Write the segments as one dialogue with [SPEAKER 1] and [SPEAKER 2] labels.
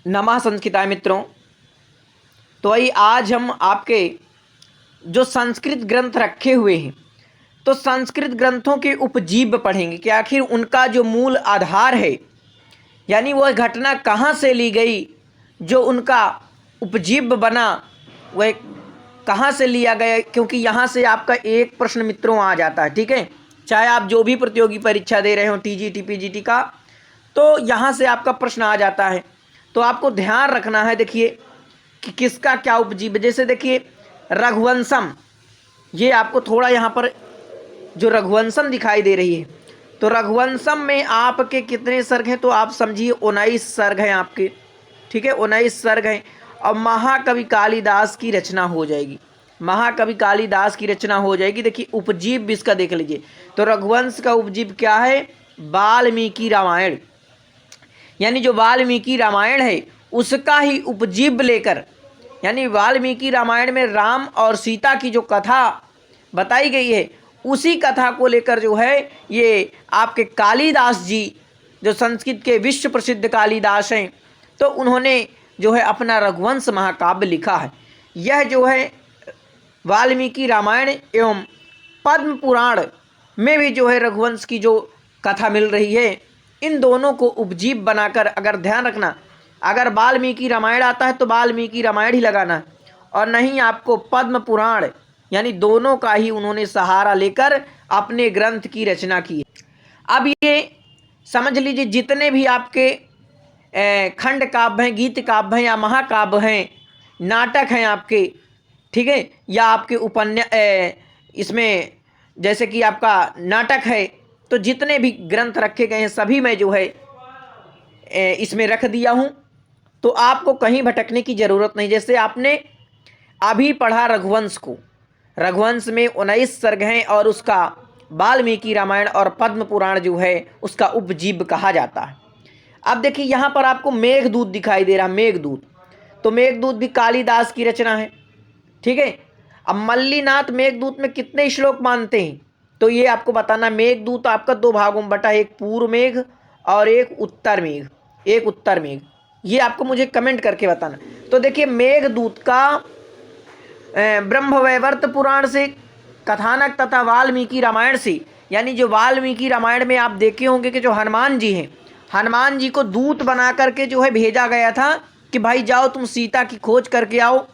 [SPEAKER 1] नमः संस्कृताय मित्रों। तो वही आज हम आपके जो संस्कृत ग्रंथ रखे हुए हैं तो संस्कृत ग्रंथों के उपजीव पढ़ेंगे कि आखिर उनका जो मूल आधार है यानी वह घटना कहाँ से ली गई, जो उनका उपजीव बना वह कहाँ से लिया गया। क्योंकि यहाँ से आपका एक प्रश्न मित्रों आ जाता है, ठीक है, चाहे आप जो भी प्रतियोगी परीक्षा दे रहे हो टीजीटी पीजीटी का, तो यहाँ से आपका प्रश्न आ जाता है। तो आपको ध्यान रखना है, देखिए कि किसका क्या उपजीव। जैसे देखिए रघुवंशम, ये आपको थोड़ा यहाँ पर जो रघुवंशम दिखाई दे रही है, तो रघुवंशम में आपके कितने सर्ग हैं, तो आप समझिए 19 सर्ग हैं आपके, ठीक है, 19 सर्ग हैं। और महाकवि कालिदास की रचना हो जाएगी, महाकवि कालिदास की रचना हो जाएगी। देखिए उपजीव भी इसका देख लीजिए, तो रघुवंश का उपजीव क्या है, वाल्मीकि रामायण, यानी जो वाल्मीकि रामायण है उसका ही उपजीव लेकर, यानी वाल्मीकि रामायण में राम और सीता की जो कथा बताई गई है उसी कथा को लेकर जो है ये आपके कालिदास जी, जो संस्कृत के विश्व प्रसिद्ध कालिदास हैं, तो उन्होंने जो है अपना रघुवंश महाकाव्य लिखा है। यह जो है वाल्मीकि रामायण एवं पद्म पुराण में भी जो है रघुवंश की जो कथा मिल रही है, इन दोनों को उपजीव बनाकर, अगर ध्यान रखना, अगर वाल्मीकि रामायण आता है तो वाल्मीकि रामायण ही लगाना है, और नहीं आपको पद्म पुराण, यानी दोनों का ही उन्होंने सहारा लेकर अपने ग्रंथ की रचना की है। अब ये समझ लीजिए जितने भी आपके खंड काव्य हैं, गीत काव्य हैं या महाकाव्य हैं, नाटक हैं आपके, ठीक है, या आपके उपन्यास, इसमें जैसे कि आपका नाटक है, तो जितने भी ग्रंथ रखे गए हैं सभी मैं जो है इसमें रख दिया हूँ। तो आपको कहीं भटकने की ज़रूरत नहीं। जैसे आपने अभी पढ़ा रघुवंश को, रघुवंश में 19 सर्ग हैं और उसका वाल्मीकि रामायण और पद्म पुराण जो है उसका उपजीव कहा जाता है। अब देखिए यहाँ पर आपको मेघदूत दिखाई दे रहा है, मेघदूत, तो मेघदूत भी कालिदास की रचना है, ठीक है। अब मल्लीनाथ मेघदूत में कितने श्लोक मानते हैं, तो ये आपको बताना। मेघदूत आपका 2 भागों में बटा, एक पूर्व मेघ और एक उत्तर मेघ, एक उत्तर मेघ, ये आपको मुझे कमेंट करके बताना। तो देखिए मेघदूत का ब्रह्मवैवर्त पुराण से कथानक तथा वाल्मीकि रामायण से, यानी जो वाल्मीकि रामायण में आप देखे होंगे कि जो हनुमान जी हैं, हनुमान जी को दूत बना करके जो है भेजा गया था कि भाई जाओ तुम सीता की खोज करके आओ।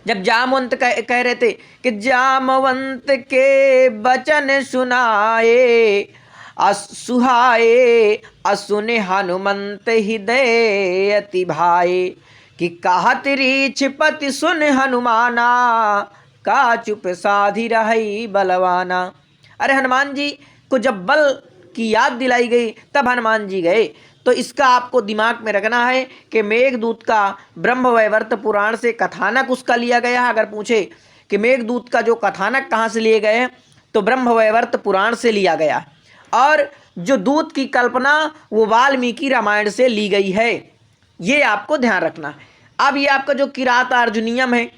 [SPEAKER 1] जब जामवंत कह रहे थे कि जामवंत के वचन सुनाए असुहाए, असुने हनुमंत हृदय अति भाए, कि कहत रीछ पति सुन हनुमाना, का चुप साधी रही बलवाना। अरे हनुमान जी को जब बल की याद दिलाई गई तब हनुमान जी गए। तो इसका आपको दिमाग में रखना है कि मेघदूत का ब्रह्मवैवर्त पुराण से कथानक उसका लिया गया है। अगर पूछे कि मेघदूत का जो कथानक कहाँ से लिए गए हैं, तो ब्रह्मवैवर्त पुराण से लिया गया है, और जो दूत की कल्पना वो वाल्मीकि रामायण से ली गई है, ये आपको ध्यान रखना है। अब ये आपका जो किरात अर्जुनीयम है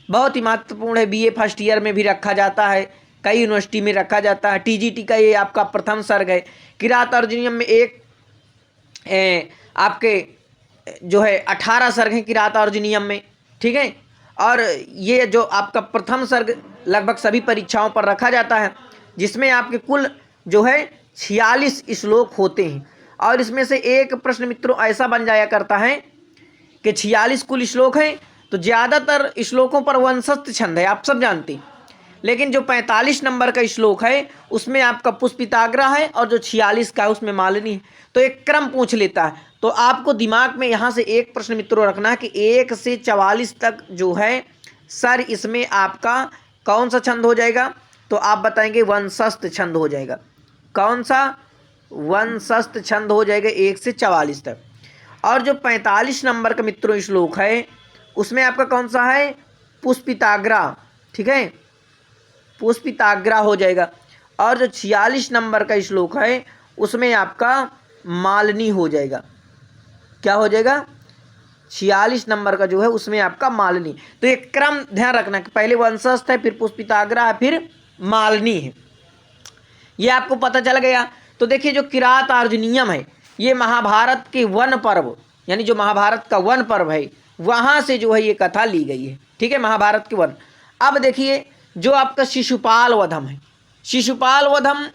[SPEAKER 1] बहुत ही महत्वपूर्ण है, बीए फर्स्ट ईयर में भी रखा जाता है, कई यूनिवर्सिटी में रखा जाता है। टीजीटी का ये आपका प्रथम सर्ग है। किरात अर्जुनीयम में एक आपके जो है 18 सर्ग हैं किरात अर्जुनीयम में, ठीक है, और ये जो आपका प्रथम सर्ग लगभग सभी परीक्षाओं पर रखा जाता है, जिसमें आपके कुल जो है 46 श्लोक होते हैं। और इसमें से एक प्रश्न मित्रों ऐसा बन जाया करता है कि 46 कुल श्लोक हैं, तो ज़्यादातर श्लोकों पर वंशस्थ छंद है, आप सब जानते हैं, लेकिन जो 45 नंबर का श्लोक है उसमें आपका पुष्पिताग्रा है और जो 46 का है उसमें मालिनी है। तो एक क्रम पूछ लेता है। तो आपको दिमाग में यहाँ से एक प्रश्न मित्रों रखना है कि 1 से 44 तक जो है सर इसमें आपका कौन सा छंद हो जाएगा, तो आप बताएंगे वंशस्थ छंद हो जाएगा। कौन सा? वंशस्थ छंद हो जाएगा 1 से 44 तक। और जो 45 नंबर का मित्रों श्लोक है उसमें आपका कौन सा है? पुष्पिताग्रा, ठीक है, पुष्पिताग्रा हो जाएगा। और जो 46 नंबर का श्लोक है उसमें आपका मालिनी हो जाएगा। क्या हो जाएगा? 46 नंबर का जो है उसमें आपका मालिनी। तो एक क्रम ध्यान रखना कि पहले वंशस्थ है, फिर पुष्पिताग्रा है, फिर मालिनी है। ये आपको पता चल गया। तो देखिए जो किरात अर्जुनीयम है ये महाभारत के वन पर्व यानी जो महाभारत का वन पर्व है वहाँ से जो है ये कथा ली गई है। ठीक है, महाभारत के वन। अब देखिए जो आपका शिशुपाल वधम है, शिशुपाल वधम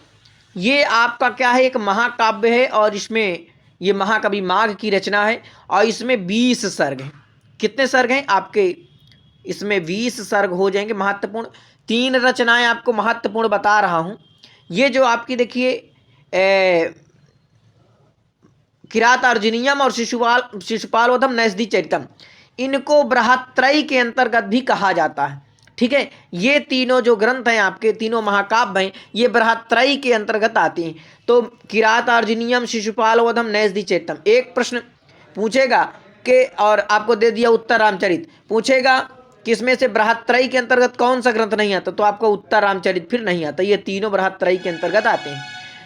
[SPEAKER 1] ये आपका क्या है, एक महाकाव्य है और इसमें ये महाकवि माघ की रचना है और इसमें 20 सर्ग हैं। कितने सर्ग हैं आपके इसमें? 20 सर्ग हो जाएंगे महत्वपूर्ण। 3 रचनाएं आपको महत्वपूर्ण बता रहा हूँ। ये जो आपकी देखिए किरातार्जुनीयम और शिशुपाल वधम नैषधि चरितम, इनको बृहत्त्रयी के अंतर्गत भी कहा जाता है। ठीक है, ये तीनों जो ग्रंथ हैं आपके, तीनों महाकाव्य हैं, ये बृहत्त्रयी के अंतर्गत आते हैं। तो किरातार्जुनीयम, शिशुपाल वधम, नैषधि चरितम। एक प्रश्न पूछेगा कि, और आपको दे दिया उत्तर रामचरित, पूछेगा किसमें से बृहत्त्रयी के अंतर्गत कौन सा ग्रंथ नहीं आता, तो आपका उत्तर रामचरित फिर नहीं आता। ये तीनों बृहत्त्रयी के अंतर्गत आते हैं।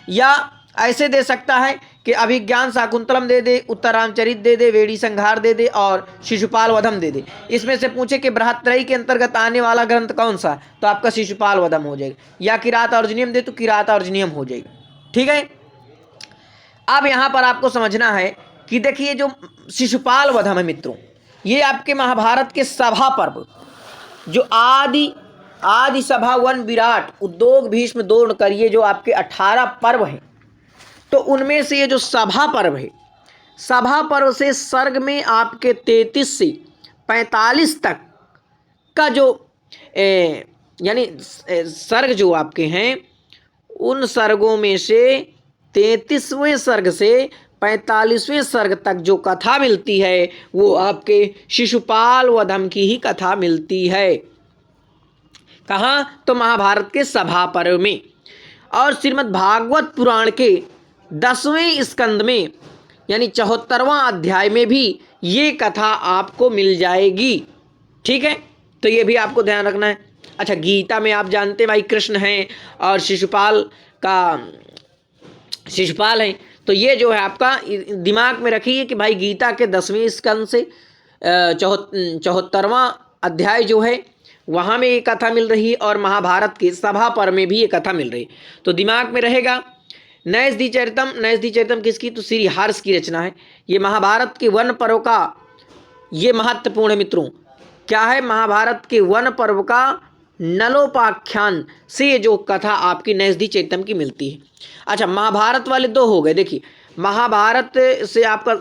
[SPEAKER 1] या ऐसे दे सकता है कि अभिज्ञान शाकुंतलम दे दे, उत्तर रामचरित दे दे, वेड़ी संहार दे दे और शिशुपाल वधम दे दे। इसमें से पूछे कि बृहत्त्रयी के अंतर्गत आने वाला ग्रंथ कौन सा, तो आपका शिशुपाल वधम हो जाएगा। या किरातार्जुनीयम दे तो किरातार्जुनीयम हो जाएगा। ठीक है, अब यहाँ पर आपको समझना है कि देखिए जो शिशुपाल वधम है मित्रों, ये आपके महाभारत के सभा पर्व, जो आदि सभा, वन, विराट, उद्योग, भीष्म, द्रोण कर, ये जो आपके 18 पर्व हैं, तो उनमें से ये जो सभा पर्व है, सभा पर्व से सर्ग में आपके 33 से 45 तक का जो यानी सर्ग जो आपके हैं, उन सर्गों में से 33वें सर्ग से 45वें सर्ग तक जो कथा मिलती है वो आपके शिशुपाल वधम की ही कथा मिलती है। कहाँ? तो महाभारत के सभा पर्व में। और श्रीमद् भागवत पुराण के 10वें स्कंद में यानी 74वां अध्याय में भी ये कथा आपको मिल जाएगी। ठीक है, तो ये भी आपको ध्यान रखना है। अच्छा, गीता में आप जानते हैं भाई कृष्ण हैं और शिशुपाल हैं, तो ये जो है आपका दिमाग में रखिए कि भाई गीता के 10वें स्कंद से 74वां अध्याय जो है वहाँ में ये कथा मिल रही है और महाभारत के सभा पर्व में भी ये कथा मिल रही है, तो दिमाग में रहेगा। नैषधि चरितम किसकी? तो श्री हर्ष की रचना है। ये महाभारत के वन पर्व का ये महत्वपूर्ण है मित्रों। क्या है? महाभारत के वन पर्व का नलोपाख्यान से जो कथा आपकी नैषधि चरितम की मिलती है। अच्छा, महाभारत वाले 2 हो गए। देखिए, महाभारत से आपका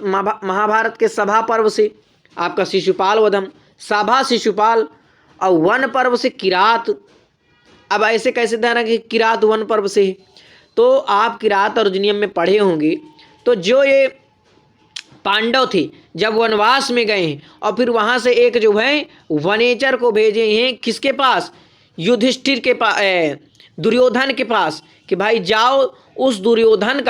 [SPEAKER 1] महाभारत के सभा पर्व से आपका शिशुपाल वधम, सभा शिशुपाल, और वन पर्व से किरात। अब ऐसे कैसे ध्यान रखें किरात वन पर्व से? तो आप किरातार्जुनीयम में पढ़े होंगे, तो जो ये पांडव थे जब वनवास में गए हैं और फिर वहाँ से एक जो है वनेचर को भेजे हैं किसके पास? युधिष्ठिर के पास, दुर्योधन के पास, कि भाई जाओ उस दुर्योधन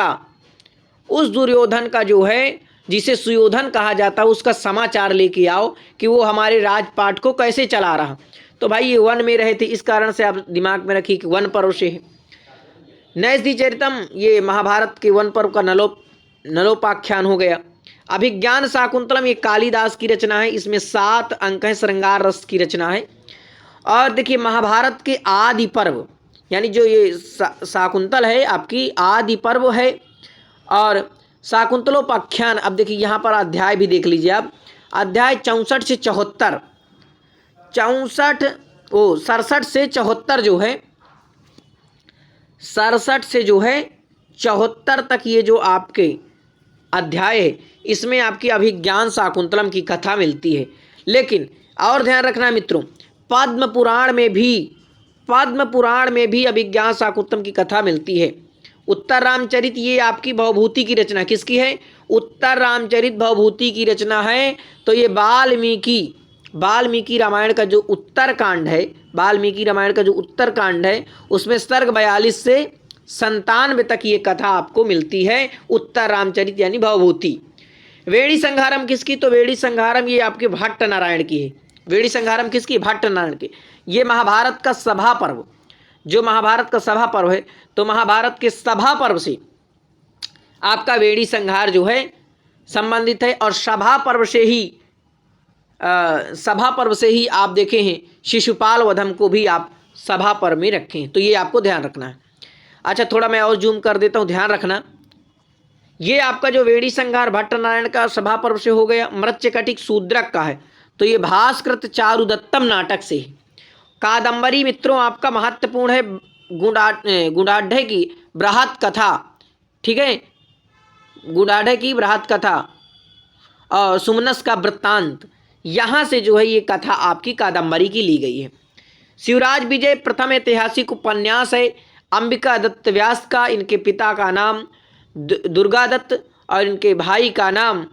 [SPEAKER 1] का जो है जिसे सुयोधन कहा जाता है उसका समाचार लेके आओ कि वो हमारे राजपाट को कैसे चला रहा। तो भाई ये वन में रहे थे, इस कारण से आप दिमाग में रखिए कि वन पर्व से है। नैषधि चरितम ये महाभारत के वन पर्व का नलोपाख्यान हो गया। अभिज्ञान शाकुंतलम ये कालिदास की रचना है, इसमें 7 अंक है, श्रृंगार रस की रचना है। और देखिए महाभारत के आदि पर्व यानी जो ये शाकुंतल है आपकी आदि पर्व है और शाकुंतलोपाख्यान। अब देखिए यहाँ पर अध्याय भी देख लीजिए आप, अध्याय 64 से 74, 67 से 74 जो है, 67 से जो है 74 तक ये जो आपके अध्याय है इसमें आपकी अभिज्ञान शाकुंतलम की कथा मिलती है। लेकिन और ध्यान रखना मित्रों, पद्म पुराण में भी अभिज्ञान शाकुंतलम की कथा मिलती है। उत्तर रामचरित ये आपकी भवभूति की रचना किसकी है? उत्तर रामचरित भवभूति की रचना है। तो ये वाल्मीकि रामायण का जो उत्तरकांड है, उसमें सर्ग 42 से 97 तक ये कथा आपको मिलती है, उत्तर रामचरित यानी भवभूति। वेड़ी संहारम किसकी? तो वेड़ी संहारम ये आपके भट्ट नारायण की है। वेड़ी संहारम किसकी? भट्ट नारायण की। ये महाभारत का सभा पर्व, जो महाभारत का सभा पर्व है, तो महाभारत के सभा पर्व से आपका वेड़ी संहार जो है संबंधित है। और सभा पर्व से ही आप देखे हैं शिशुपाल वधम को भी आप सभा पर्व में रखें, तो ये आपको ध्यान रखना है। अच्छा, थोड़ा मैं और जूम कर देता हूँ, ध्यान रखना ये आपका जो वेड़ी संहार भट्ट नारायण का सभा पर्व से हो गया। मृच्छकटिक शूद्रक का है, तो ये भास्कृत चारुदत्तम नाटक से है। कादंबरी मित्रों आपका महत्वपूर्ण है, गुडाढ़ की बृहत कथा, ठीक है, गुडाढ़ की बृहत कथा और सुमनस का वृत्तांत, यहाँ से जो है ये कथा आपकी कादंबरी की ली गई है। शिवराज विजय प्रथम ऐतिहासिक उपन्यास है अंबिका दत्त व्यास का। इनके पिता का नाम दुर्गा दत्त और इनके भाई का नाम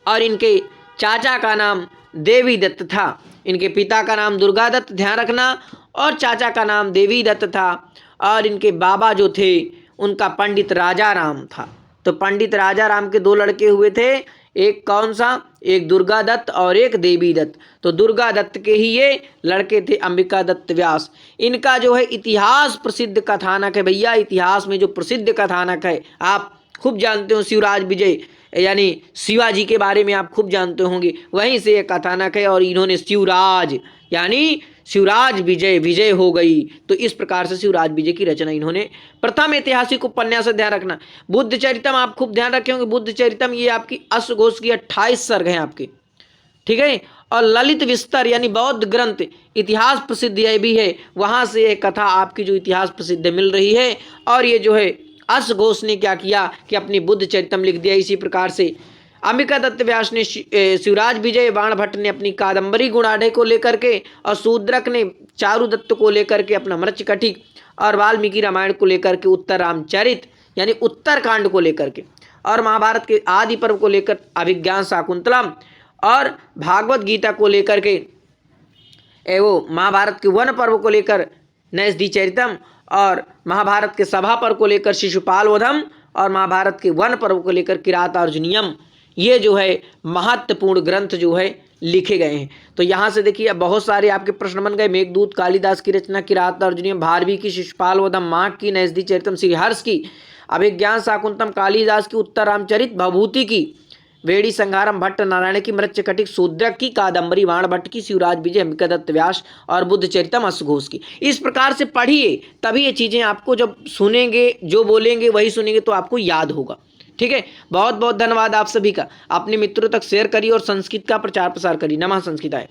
[SPEAKER 1] और इनके चाचा का नाम देवी दत्त था। इनके पिता का नाम दुर्गा दत्त, ध्यान रखना, और चाचा का नाम देवी दत्त था। और इनके बाबा जो थे उनका पंडित राजा राम था। तो पंडित राजा राम के दो लड़के हुए थे, एक कौन सा, एक दुर्गा दत्त और एक देवी दत्त। तो दुर्गा दत्त के ही ये लड़के थे अंबिका दत्त व्यास। इनका जो है इतिहास प्रसिद्ध कथानक है भैया। इतिहास में जो प्रसिद्ध कथानक है आप खूब जानते हो, शिवराज विजय यानी शिवाजी के बारे में आप खूब जानते होंगे, वहीं से एक कथानक है। और इन्होंने शिवराज यानी शिवराज विजय, विजय हो गई, तो इस प्रकार से शिवराज विजय की रचना इन्होंने प्रथम ऐतिहासिक उपन्यास। ध्यान रखना बुद्ध चरितम, आप खूब ध्यान रखे होंगे, बुद्ध चरितम ये आपकी अश्वघोष की 28 सर्ग हैं आपके, ठीक है। और ललित विस्तर यानी बौद्ध ग्रंथ इतिहास प्रसिद्ध यह भी है, वहां से एक कथा आपकी जो इतिहास प्रसिद्ध मिल रही है। और ये जो है अश्वघोष ने क्या किया कि अपनी बुद्ध चरितम लिख दिया। इसी प्रकार से अंबिका दत्त व्यास ने शिवराज विजय, बाणभट्ट ने अपनी कादंबरी गुणाढ़ को लेकर के, और शूद्रक ने चारुदत्त को लेकर के अपना मृच्छकटिक, और वाल्मीकि रामायण को लेकर के उत्तर रामचरित यानी उत्तरकांड को लेकर के, और महाभारत के आदि पर्व को लेकर अभिज्ञान शाकुंतलम, और भागवत गीता को लेकर के वो महाभारत के वन पर्व को लेकर नैषधि चरितम, और महाभारत के सभा पर्व को लेकर शिशुपाल वधम, और महाभारत के वन पर्व को लेकर किरातार्जुनीयम। ये जो है महत्वपूर्ण ग्रंथ जो है लिखे गए हैं। तो यहाँ से देखिए अब बहुत सारे आपके प्रश्न बन गए। मेघदूत कालिदास की रचना, किरातार्जुनीयम भारवी की, शिशुपाल वधम माघ की, नैषधि चरितम श्रीहर्ष की, अभिज्ञान शाकुंतलम कालिदास की, उत्तर रामचरित भभूति की, वेड़ी संहारम भट्ट नारायण की, मृच्छकटिक शूद्रक की, कादंबरी बाणभट्ट की, शिवराज विजय अंबिका दत्त व्यास, और बुद्ध चरितम अश्वघोष की। इस प्रकार से पढ़िए, तभी ये चीज़ें आपको जब सुनेंगे, जो बोलेंगे वही सुनेंगे तो आपको याद होगा, ठीक है। बहुत बहुत धन्यवाद आप सभी का। अपने मित्रों तक शेयर करिए और संस्कृत का प्रचार प्रसार करिए। नमः संस्कृताय।